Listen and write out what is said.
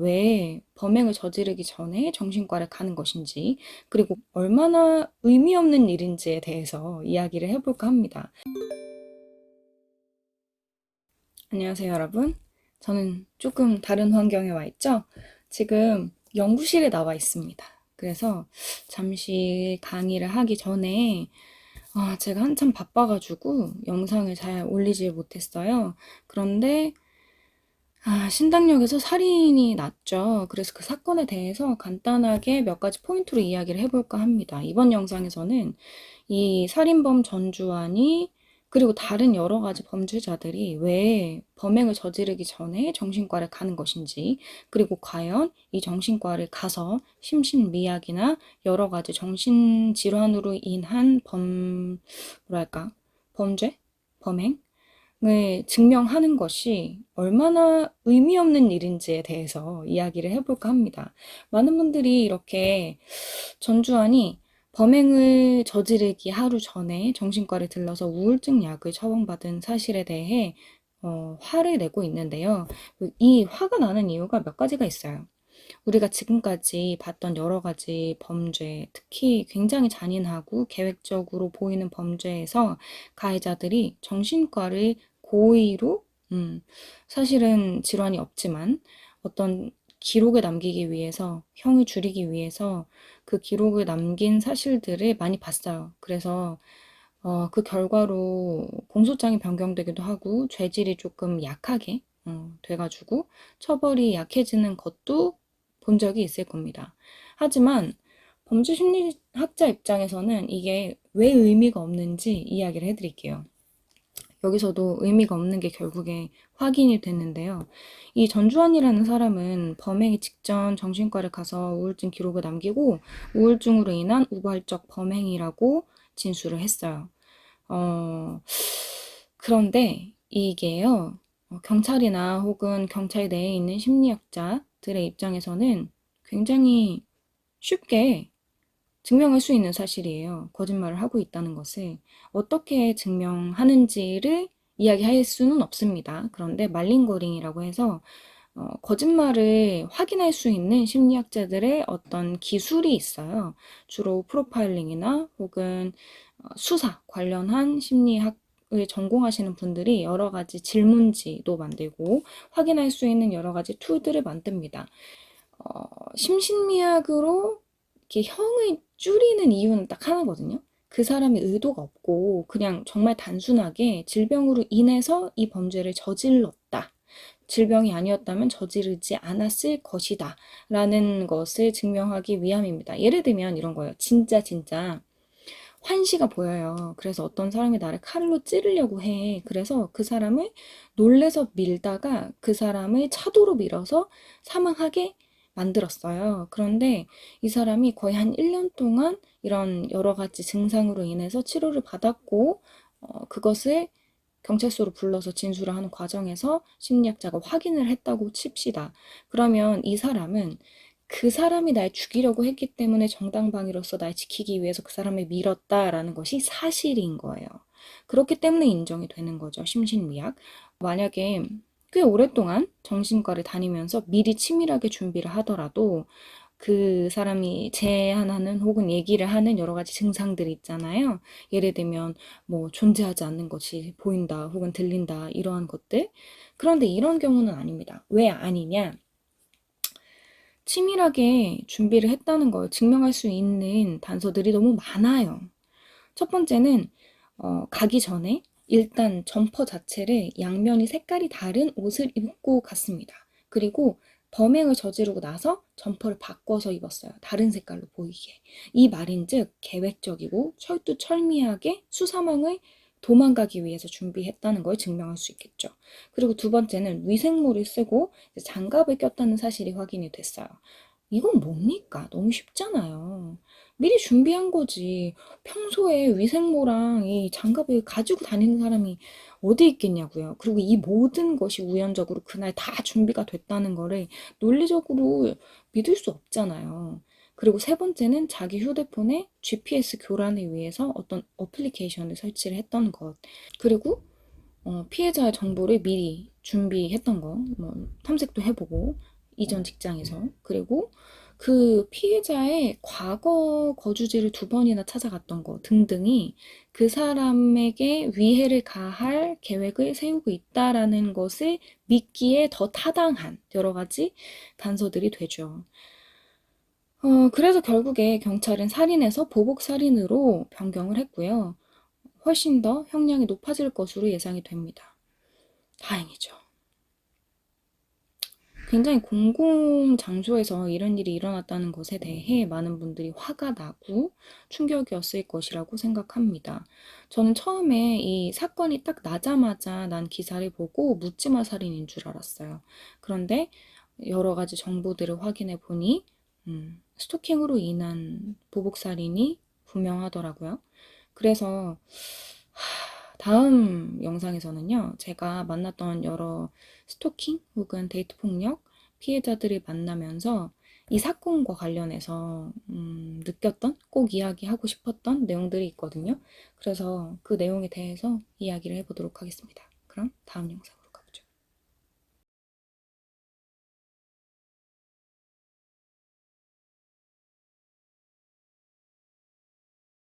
왜 범행을 저지르기 전에 정신과를 가는 것인지, 그리고 얼마나 의미 없는 일인지에 대해서 이야기를 해볼까 합니다. 안녕하세요, 여러분. 저는 조금 다른 환경에 와 있죠? 지금 연구실에 나와 있습니다. 그래서 잠시 강의를 하기 전에 제가 한참 바빠가지고 영상을 잘 올리지 못했어요. 그런데 신당역에서 살인이 났죠. 그래서 그 사건에 대해서 간단하게 몇 가지 포인트로 이야기를 해볼까 합니다. 이번 영상에서는 이 살인범 전주환이 그리고 다른 여러 가지 범죄자들이 왜 범행을 저지르기 전에 정신과를 가는 것인지, 그리고 과연 이 정신과를 가서 심신미약이나 여러 가지 정신질환으로 인한 범죄? 범행? 을 증명하는 것이 얼마나 의미 없는 일인지에 대해서 이야기를 해볼까 합니다. 많은 분들이 이렇게 전주환이 범행을 저지르기 하루 전에 정신과를 들러서 우울증 약을 처방받은 사실에 대해 화를 내고 있는데요. 이 화가 나는 이유가 몇 가지가 있어요. 우리가 지금까지 봤던 여러 가지 범죄, 특히 굉장히 잔인하고 계획적으로 보이는 범죄에서 가해자들이 정신과를 고의로, 사실은 질환이 없지만 어떤 기록을 남기기 위해서, 형을 줄이기 위해서 그 기록을 남긴 사실들을 많이 봤어요. 그래서 그 결과로 공소장이 변경되기도 하고 죄질이 조금 약하게 돼가지고 처벌이 약해지는 것도 본 적이 있을 겁니다. 하지만 범죄 심리학자 입장에서는 이게 왜 의미가 없는지 이야기를 해드릴게요. 여기서도 의미가 없는 게 결국에 확인이 됐는데요. 이 전주환이라는 사람은 범행이 직전 정신과를 가서 우울증 기록을 남기고 우울증으로 인한 우발적 범행이라고 진술을 했어요. 어, 그런데 이게요, 경찰이나 혹은 경찰 내에 있는 심리학자들의 입장에서는 굉장히 쉽게 증명할 수 있는 사실이에요. 거짓말을 하고 있다는 것을 어떻게 증명하는지를 이야기할 수는 없습니다. 그런데 말린거링이라고 해서 거짓말을 확인할 수 있는 심리학자들의 어떤 기술이 있어요. 주로 프로파일링이나 혹은 수사 관련한 심리학을 전공하시는 분들이 여러 가지 질문지도 만들고 확인할 수 있는 여러 가지 툴들을 만듭니다. 심신미약으로 이렇게 형을 줄이는 이유는 딱 하나거든요. 그 사람의 의도가 없고 그냥 정말 단순하게 질병으로 인해서 이 범죄를 저질렀다. 질병이 아니었다면 저지르지 않았을 것이다. 라는 것을 증명하기 위함입니다. 예를 들면 이런 거예요. 진짜 환시가 보여요. 그래서 어떤 사람이 나를 칼로 찌르려고 해. 그래서 그 사람을 놀래서 밀다가 그 사람을 차도로 밀어서 사망하게 만들었어요. 그런데 이 사람이 거의 한 1년 동안 이런 여러 가지 증상으로 인해서 치료를 받았고, 그것을 경찰서로 불러서 진술을 하는 과정에서 심리학자가 확인을 했다고 칩시다. 그러면 이 사람은 그 사람이 날 죽이려고 했기 때문에 정당방위로서 날 지키기 위해서 그 사람을 밀었다라는 것이 사실인 거예요. 그렇기 때문에 인정이 되는 거죠, 심신미약. 만약에 꽤 오랫동안 정신과를 다니면서 미리 치밀하게 준비를 하더라도 그 사람이 제안하는 혹은 얘기를 하는 여러 가지 증상들이 있잖아요. 예를 들면 뭐 존재하지 않는 것이 보인다 혹은 들린다 이러한 것들. 그런데 이런 경우는 아닙니다. 왜 아니냐? 치밀하게 준비를 했다는 걸 증명할 수 있는 단서들이 너무 많아요. 첫 번째는 가기 전에 일단 점퍼 자체를 양면이 색깔이 다른 옷을 입고 갔습니다. 그리고 범행을 저지르고 나서 점퍼를 바꿔서 입었어요. 다른 색깔로 보이게. 이 말인즉 계획적이고 철두철미하게 수사망을 도망가기 위해서 준비했다는 걸 증명할 수 있겠죠. 그리고 두 번째는 위생모를 쓰고 장갑을 꼈다는 사실이 확인이 됐어요. 이건 뭡니까? 너무 쉽잖아요. 미리 준비한 거지. 평소에 위생모랑 이 장갑을 가지고 다니는 사람이 어디 있겠냐고요. 그리고 이 모든 것이 우연적으로 그날 다 준비가 됐다는 거를 논리적으로 믿을 수 없잖아요. 그리고 세 번째는 자기 휴대폰에 GPS 교란을 위해서 어떤 어플리케이션을 설치를 했던 것. 그리고 피해자의 정보를 미리 준비했던 거, 뭐 탐색도 해보고 이전 직장에서. 그리고 그 피해자의 과거 거주지를 2번이나 찾아갔던 거 등등이 그 사람에게 위해를 가할 계획을 세우고 있다라는 것을 믿기에 더 타당한 여러 가지 단서들이 되죠. 그래서 결국에 경찰은 살인에서 보복살인으로 변경을 했고요. 훨씬 더 형량이 높아질 것으로 예상이 됩니다. 다행이죠. 굉장히 공공 장소에서 이런 일이 일어났다는 것에 대해 많은 분들이 화가 나고 충격이었을 것이라고 생각합니다. 저는 처음에 이 사건이 딱 나자마자 난 기사를 보고 묻지마 살인인 줄 알았어요. 그런데 여러 가지 정보들을 확인해 보니 스토킹으로 인한 보복살인이 분명하더라고요. 그래서 다음 영상에서는요, 제가 만났던 여러 스토킹 혹은 데이트 폭력 피해자들을 만나면서 이 사건과 관련해서 느꼈던, 꼭 이야기하고 싶었던 내용들이 있거든요. 그래서 그 내용에 대해서 이야기를 해보도록 하겠습니다. 그럼 다음 영상.